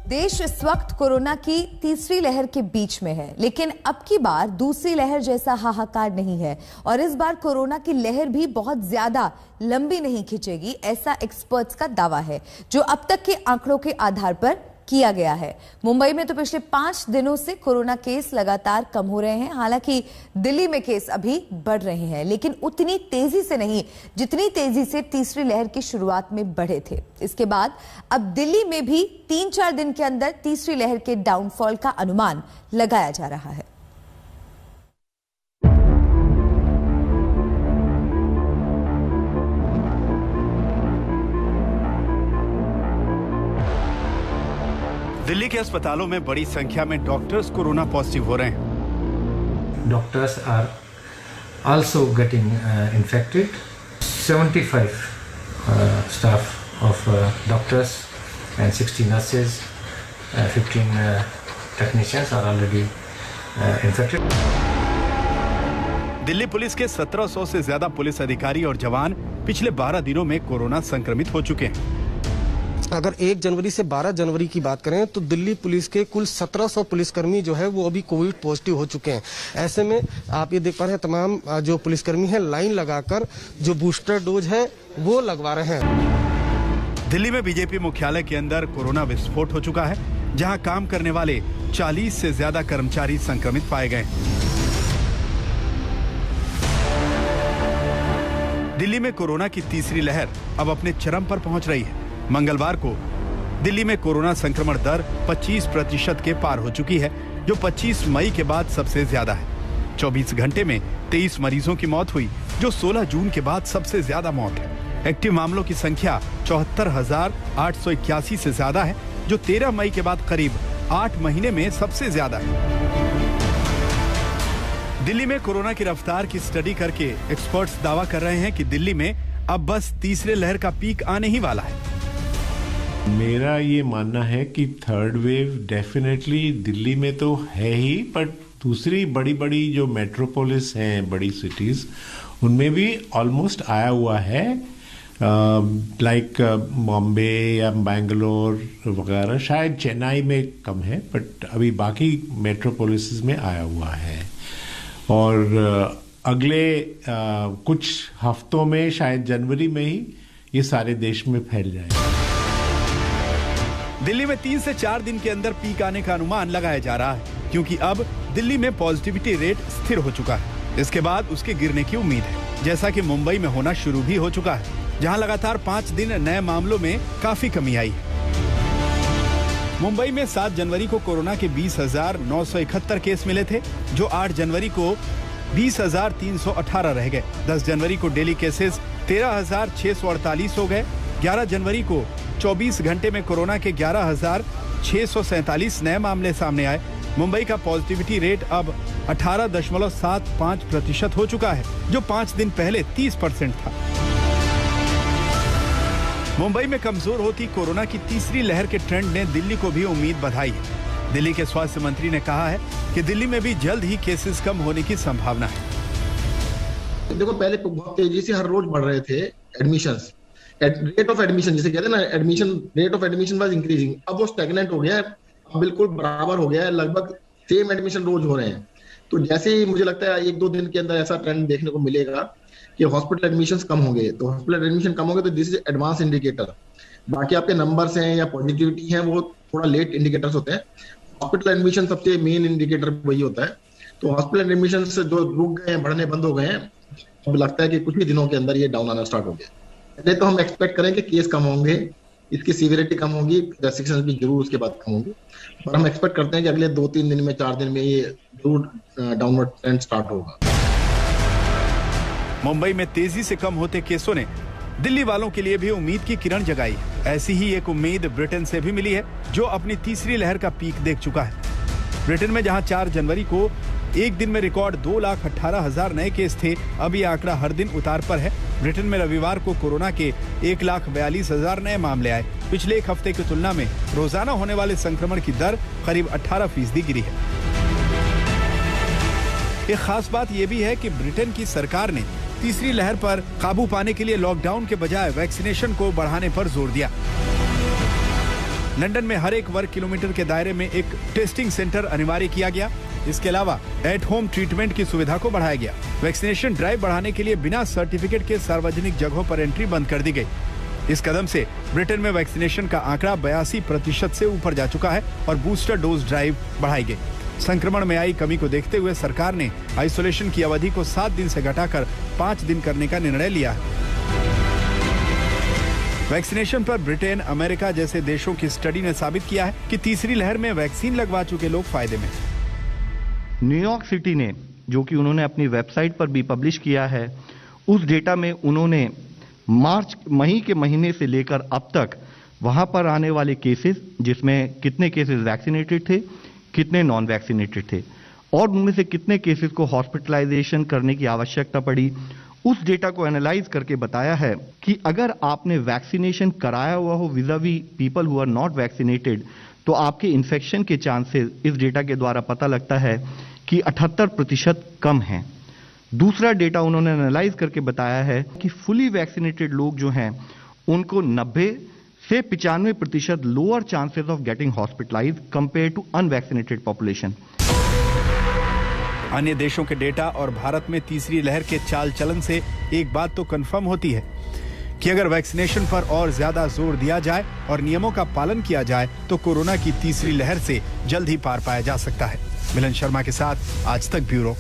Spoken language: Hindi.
देश इस वक्त कोरोना की तीसरी लहर के बीच में है, लेकिन अब की बार दूसरी लहर जैसा हाहाकार नहीं है और इस बार कोरोना की लहर भी बहुत ज्यादा लंबी नहीं खिंचेगी, ऐसा एक्सपर्ट्स का दावा है जो अब तक के आंकड़ों के आधार पर किया गया है। मुंबई में तो पिछले 5 दिनों से कोरोना केस लगातार कम हो रहे हैं। हालांकि दिल्ली में केस अभी बढ़ रहे हैं, लेकिन उतनी तेजी से नहीं जितनी तेजी से तीसरी लहर की शुरुआत में बढ़े थे। इसके बाद अब दिल्ली में भी 3-4 दिन के अंदर तीसरी लहर के डाउनफॉल का अनुमान लगाया जा रहा है। दिल्ली के अस्पतालों में बड़ी संख्या में डॉक्टर्स कोरोना पॉजिटिव हो रहे हैं। Doctors are also getting infected. 75 staff of doctors and 60 nurses, 15 technicians are already infected. Delhi police के 1700 से ज्यादा पुलिस अधिकारी और जवान पिछले 12 दिनों में कोरोना संक्रमित हो चुके हैं। अगर 1 जनवरी से 12 जनवरी की बात करें तो दिल्ली पुलिस के कुल 1700 पुलिसकर्मी जो है वो अभी कोविड पॉजिटिव हो चुके हैं। ऐसे में आप ये देख पा रहे हैं तमाम जो पुलिसकर्मी हैं लाइन लगाकर जो बूस्टर डोज है वो लगवा रहे हैं। दिल्ली में बीजेपी मुख्यालय के अंदर कोरोना विस्फोट हो चुका है, जहां काम करने वाले 40 से ज्यादा कर्मचारी संक्रमित पाए गए। दिल्ली में कोरोना की तीसरी लहर अब अपने चरम पर पहुंच रही है। मंगलवार को दिल्ली में कोरोना संक्रमण दर 25% के पार हो चुकी है, जो 25 मई के बाद सबसे ज्यादा है। 24 घंटे में 23 मरीजों की मौत हुई, जो 16 जून के बाद सबसे ज्यादा मौत है। एक्टिव मामलों की संख्या 74,881 से ज्यादा है, जो 13 मई के बाद करीब 8 महीने में सबसे ज्यादा है। दिल्ली में कोरोना की रफ्तार की स्टडी करके एक्सपर्ट्स दावा कर रहे हैं कि दिल्ली में अब बस तीसरे लहर का पीक आने ही वाला है। मेरा ये मानना है कि थर्ड वेव डेफिनेटली दिल्ली में तो है ही, पर दूसरी बड़ी बड़ी जो मेट्रोपोलिस हैं, बड़ी सिटीज, उनमें भी ऑलमोस्ट आया हुआ है। लाइक बॉम्बे या बैंगलोर वगैरह, शायद चेन्नई में कम है, बट अभी बाकी मेट्रोपोलिस में आया हुआ है और अगले कुछ हफ्तों में, शायद जनवरी में ही ये सारे देश में फैल जाएगा। दिल्ली में 3 से 4 दिन के अंदर पीक आने का अनुमान लगाया जा रहा है, क्योंकि अब दिल्ली में पॉजिटिविटी रेट स्थिर हो चुका है। इसके बाद उसके गिरने की उम्मीद है, जैसा कि मुंबई में होना शुरू भी हो चुका है, जहां लगातार 5 दिन नए मामलों में काफी कमी आई है। मुंबई में 7 जनवरी को कोरोना के 20,971 केस मिले थे, जो 8 जनवरी को 20,318 रह गए। 10 जनवरी को डेली केसेस 13,648 हो गए। 11 जनवरी को 24 घंटे में कोरोना के 11,647 नए मामले सामने आए। मुंबई का पॉजिटिविटी रेट अब 18.75% हो चुका है, जो 5 दिन पहले 30% था। मुंबई में कमजोर होती कोरोना की तीसरी लहर के ट्रेंड ने दिल्ली को भी उम्मीद बधाई है। दिल्ली के स्वास्थ्य मंत्री ने कहा है कि दिल्ली में भी जल्द ही केसेस कम होने की संभावना है। देखो, पहले बहुत तेजी से हर रोज बढ़ रहे थे एडमिशंस, रेट ऑफ एडमिशन जिसे कहते हैं ना, admission rate of admission was increasing. अब वो स्टैग्नेंट हो गया है, अब बिल्कुल बराबर हो गया है, लगभग सेम एडमिशन रोज हो रहे हैं। तो जैसे ही मुझे लगता है 1-2 दिन के अंदर ऐसा ट्रेंड देखने को मिलेगा कि हॉस्पिटल एडमिशंस कम होंगे, तो हॉस्पिटल एडमिशन कम होंगे तो दिस इज एडवांस इंडिकेटर। बाकी आपके नंबर्स हैं या पॉजिटिविटी है वो थोड़ा लेट इंडिकेटर्स होते हैं। हॉस्पिटल एडमिशन सबसे मेन इंडिकेटर वही होता है। तो हॉस्पिटल एडमिशन जो रुक गए हैं, बढ़ने बंद हो गए हैं, अब लगता है कि कुछ ही दिनों के अंदर ये डाउन आना स्टार्ट हो गया। पहले तो हम एक्सपेक्ट करें कि केस कम होंगे, इसकी सीवियरिटी कम होगी, रेस्ट्रिक्शंस भी जरूर उसके बाद कम होंगी, पर हम एक्सपेक्ट करते हैं कि अगले 2-3 दिन में, 4 दिन में ये जरूर डाउनवर्ड ट्रेंड स्टार्ट होगा। मुंबई में तेजी से कम होते केसों ने दिल्ली वालों के लिए भी उम्मीद की किरण जगाई। ऐसी ही एक उम्मीद ब्रिटेन से भी मिली है, जो अपनी तीसरी लहर का पीक देख चुका है। ब्रिटेन में जहां 4 जनवरी को एक दिन में रिकॉर्ड 2,18,000 नए केस थे, अब ये आंकड़ा हर दिन उतार पर है। ब्रिटेन में रविवार को कोरोना के 1,42,000 नए मामले आए। पिछले एक हफ्ते की तुलना में रोजाना होने वाले संक्रमण की दर करीब 18% गिरी है। एक खास बात यह भी है कि ब्रिटेन की सरकार ने तीसरी लहर पर काबू पाने के लिए लॉकडाउन के बजाय वैक्सीनेशन को बढ़ाने पर जोर दिया। लंदन में हर एक वर्ग किलोमीटर के दायरे में एक टेस्टिंग सेंटर अनिवार्य किया गया। इसके अलावा एट होम ट्रीटमेंट की सुविधा को बढ़ाया गया। वैक्सीनेशन ड्राइव बढ़ाने के लिए बिना सर्टिफिकेट के सार्वजनिक जगहों पर एंट्री बंद कर दी गई। इस कदम से ब्रिटेन में वैक्सीनेशन का आंकड़ा 82% से ऊपर जा चुका है और बूस्टर डोज ड्राइव बढ़ाई गई। संक्रमण में आई कमी को देखते हुए सरकार ने आइसोलेशन की अवधि को 7 दिन से घटाकर 5 दिन करने का निर्णय लिया है। वैक्सीनेशन पर ब्रिटेन, अमेरिका जैसे देशों की स्टडी ने साबित किया है कि तीसरी लहर में वैक्सीन लगवा चुके लोग फायदे में। न्यूयॉर्क सिटी ने, जो कि उन्होंने अपनी वेबसाइट पर भी पब्लिश किया है, उस डेटा में उन्होंने मई के महीने से लेकर अब तक वहां पर आने वाले केसेस, जिसमें कितने केसेस वैक्सीनेटेड थे, कितने नॉन वैक्सीनेटेड थे और उनमें से कितने केसेस को हॉस्पिटलाइजेशन करने की आवश्यकता पड़ी, उस डेटा को एनालाइज करके बताया है कि अगर आपने वैक्सीनेशन कराया हुआ हो vis-a-vis people who are not vaccinated, तो आपके इन्फेक्शन के चांसेस इस डेटा के द्वारा पता लगता है कि 78% कम हैं। दूसरा डेटा उन्होंने एनालाइज करके बताया है कि फुली वैक्सीनेटेड लोग जो हैं उनको 90 से 95% lower chances of getting hospitalise compare to unvaccinated population. अन्य देशों के डेटा और भारत में तीसरी लहर के चाल चलन से एक बात तो कंफर्म होती है कि अगर वैक्सीनेशन पर और ज्यादा जोर दिया जाए और नियमों का पालन किया जाए तो कोरोना की तीसरी लहर से जल्द ही पार पाया जा सकता है। मिलन शर्मा के साथ आज तक ब्यूरो।